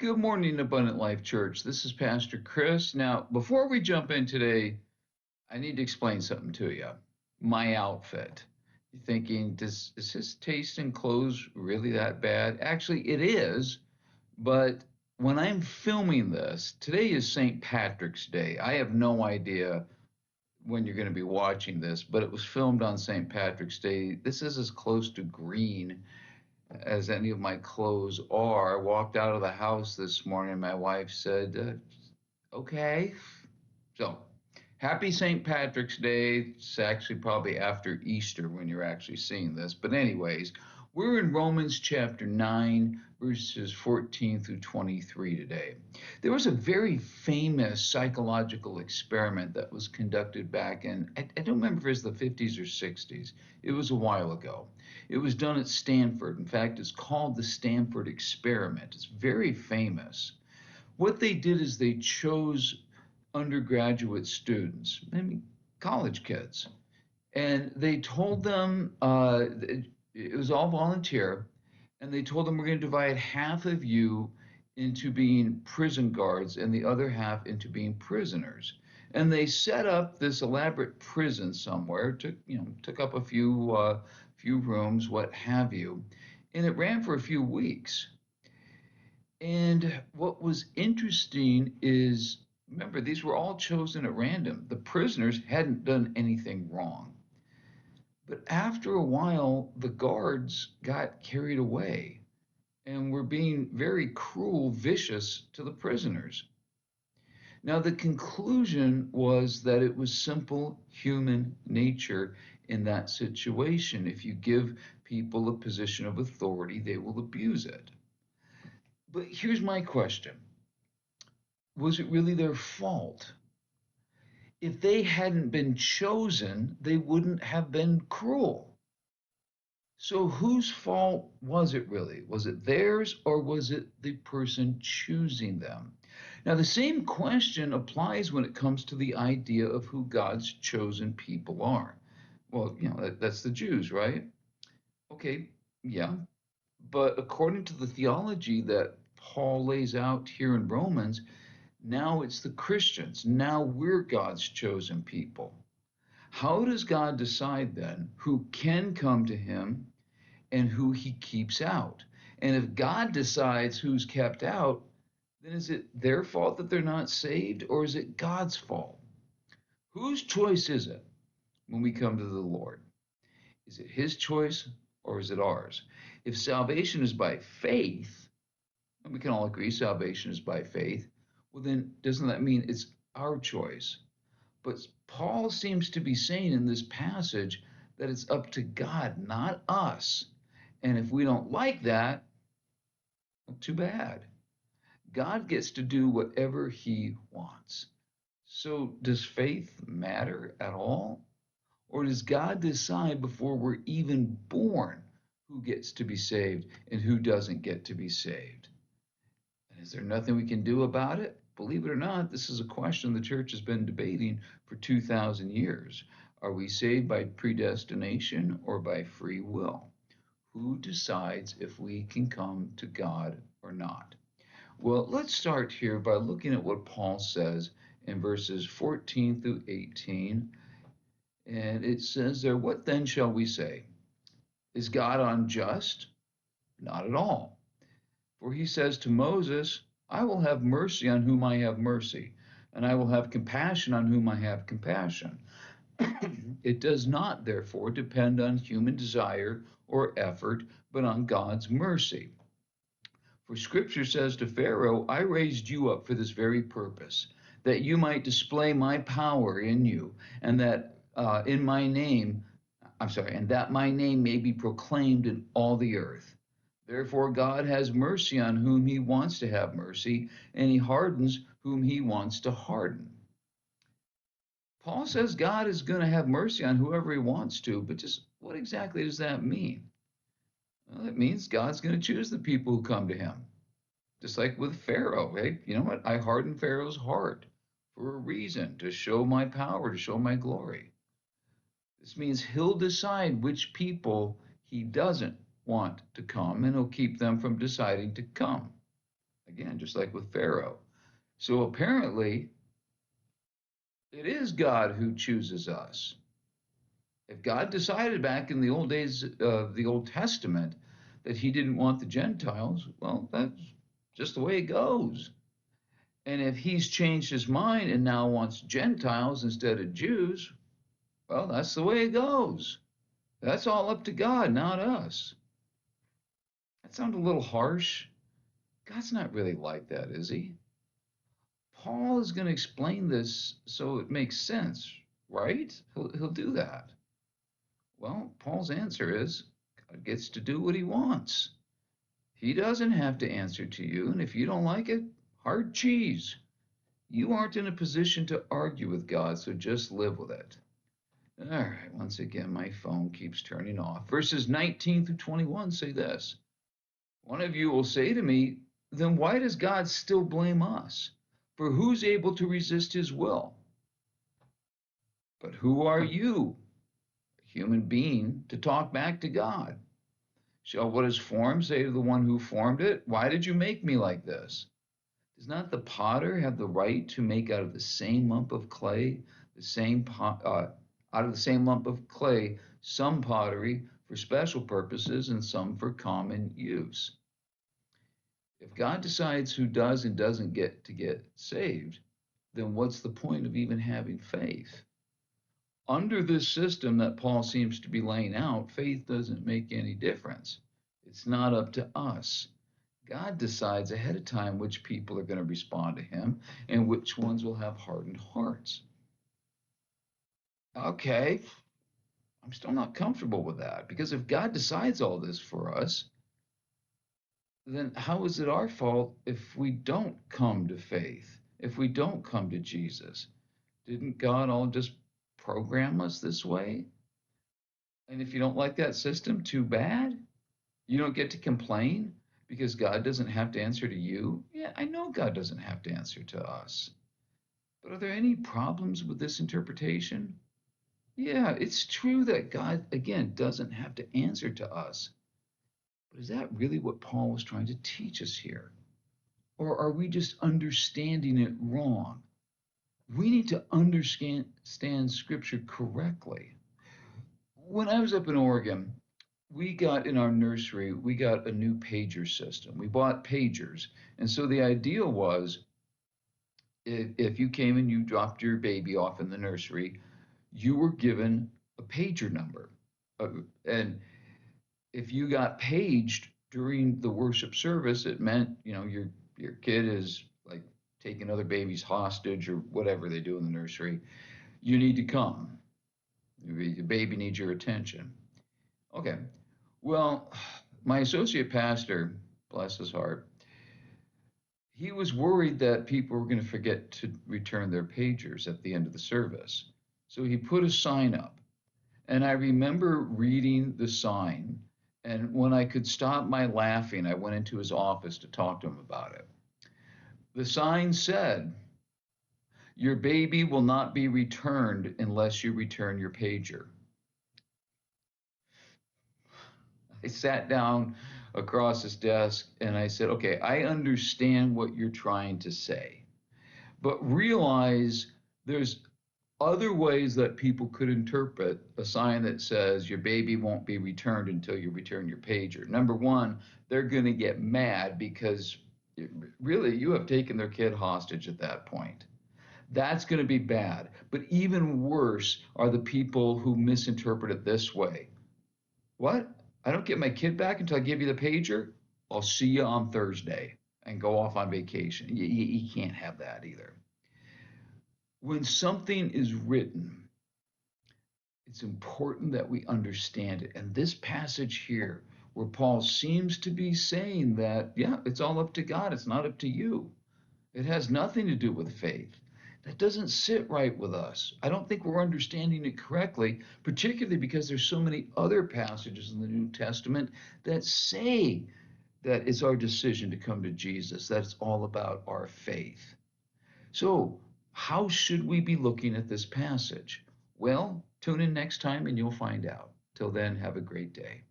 Good morning, Abundant Life Church. This is Pastor Chris. Now, before we jump in today, I need to explain something to you. My outfit. You're thinking, is his taste in clothes really that bad? Actually, it is, but when I'm filming this, today is St. Patrick's Day. I have no idea when you're going to be watching this, but it was filmed on St. Patrick's Day. This is as close to green as any of my clothes are. I walked out of the house this morning, and my wife said, okay. So, happy St. Patrick's Day. It's actually probably after Easter when you're actually seeing this. But, anyways, we're in Romans chapter 9, verses 14 through 23 today. There was a very famous psychological experiment that was conducted back in, I don't remember if it was the 50s or 60s. It was a while ago. It was done at Stanford. In fact, it's called the Stanford experiment. It's very famous. What they did is they chose undergraduate students, maybe college kids, and they told them it was all volunteer, and they told them we're going to divide half of you into being prison guards and the other half into being prisoners. And they set up this elaborate prison somewhere, took up a few rooms, what have you, and it ran for a few weeks. And what was interesting is, remember, these were all chosen at random. The prisoners hadn't done anything wrong. But after a while, the guards got carried away and were being very cruel, vicious to the prisoners. Now, the conclusion was that it was simple human nature in that situation. If you give people a position of authority, they will abuse it. But here's my question. Was it really their fault? If they hadn't been chosen, they wouldn't have been cruel. So whose fault was it really? Was it theirs or was it the person choosing them? Now, the same question applies when it comes to the idea of who God's chosen people are. Well, that's the Jews, right? Okay, yeah. But according to the theology that Paul lays out here in Romans, now it's the Christians. Now we're God's chosen people. How does God decide then who can come to him and who he keeps out? And if God decides who's kept out, then is it their fault that they're not saved, or is it God's fault? Whose choice is it when we come to the Lord? Is it his choice or is it ours? If salvation is by faith, and we can all agree salvation is by faith, well, then doesn't that mean it's our choice? But Paul seems to be saying in this passage that it's up to God, not us. And if we don't like that, well, too bad. God gets to do whatever he wants. So does faith matter at all? Or does God decide before we're even born who gets to be saved and who doesn't get to be saved? And is there nothing we can do about it? Believe it or not, this is a question the church has been debating for 2,000 years. Are we saved by predestination or by free will? Who decides if we can come to God or not? Well, let's start here by looking at what Paul says in verses 14 through 18. And it says there, what then shall we say? Is God unjust? Not at all. For he says to Moses, I will have mercy on whom I have mercy, and I will have compassion on whom I have compassion. It does not, therefore, depend on human desire or effort, but on God's mercy. For scripture says to Pharaoh, I raised you up for this very purpose, that you might display my power in you, and that and that my name may be proclaimed in all the earth. Therefore, God has mercy on whom he wants to have mercy, and he hardens whom he wants to harden. Paul says God is going to have mercy on whoever he wants to, but just what exactly does that mean? Well, it means God's going to choose the people who come to him. Just like with Pharaoh, hey, you know what? I hardened Pharaoh's heart for a reason, to show my power, to show my glory. This means he'll decide which people he doesn't want to come, and he'll keep them from deciding to come. Again, just like with Pharaoh. So apparently, it is God who chooses us. If God decided back in the old days of the Old Testament that he didn't want the Gentiles, well, that's just the way it goes. And if he's changed his mind and now wants Gentiles instead of Jews, well, that's the way it goes. That's all up to God, not us. That sounds a little harsh. God's not really like that, is he? Paul is going to explain this so it makes sense, right? He'll do that. Well, Paul's answer is God gets to do what he wants. He doesn't have to answer to you, and if you don't like it, hard cheese. You aren't in a position to argue with God, so just live with it. All right, once again, my phone keeps turning off. Verses 19 through 21 say this. One of you will say to me, then why does God still blame us? For who's able to resist his will? But who are you, a human being, to talk back to God? Shall what is formed say to the one who formed it, why did you make me like this? Does not the potter have the right to make out of the same lump of clay, out of the same lump of clay, some pottery for special purposes and some for common use? If God decides who does and doesn't get to get saved, then what's the point of even having faith? Under this system that Paul seems to be laying out, faith doesn't make any difference. It's not up to us. God decides ahead of time which people are going to respond to him and which ones will have hardened hearts. Okay, I'm still not comfortable with that because if God decides all this for us, then how is it our fault if we don't come to faith, if we don't come to Jesus? Didn't God all just program us this way? And if you don't like that system, too bad. You don't get to complain because God doesn't have to answer to you. Yeah, I know God doesn't have to answer to us. But are there any problems with this interpretation? Yeah, it's true that God, again, doesn't have to answer to us. But is that really what Paul was trying to teach us here? Or are we just understanding it wrong? We need to understand Scripture correctly. When I was up in Oregon, we got in our nursery, we got a new pager system. We bought pagers. And so the idea was if you came and you dropped your baby off in the nursery, you were given a pager number. And if you got paged during the worship service, it meant, your kid is like taking other babies hostage or whatever they do in the nursery. You need to come. The baby needs your attention. Okay. Well, my associate pastor, bless his heart, he was worried that people were going to forget to return their pagers at the end of the service. So he put a sign up. And I remember reading the sign. And when I could stop my laughing, I went into his office to talk to him about it. The sign said, your baby will not be returned unless you return your pager. I sat down across his desk and I said, okay, I understand what you're trying to say, but realize there's other ways that people could interpret a sign that says your baby won't be returned until you return your pager. Number one, they're going to get mad because really you have taken their kid hostage at that point. That's going to be bad. But even worse are the people who misinterpret it this way. What? I don't get my kid back until I give you the pager? I'll see you on Thursday and go off on vacation. You can't have that either. When something is written, it's important that we understand it. And this passage here, where Paul seems to be saying that, yeah, it's all up to God, it's not up to you. It has nothing to do with faith. That doesn't sit right with us. I don't think we're understanding it correctly, particularly because there's so many other passages in the New Testament that say that it's our decision to come to Jesus, that it's all about our faith. So, how should we be looking at this passage? Well, tune in next time and you'll find out. Till then, have a great day.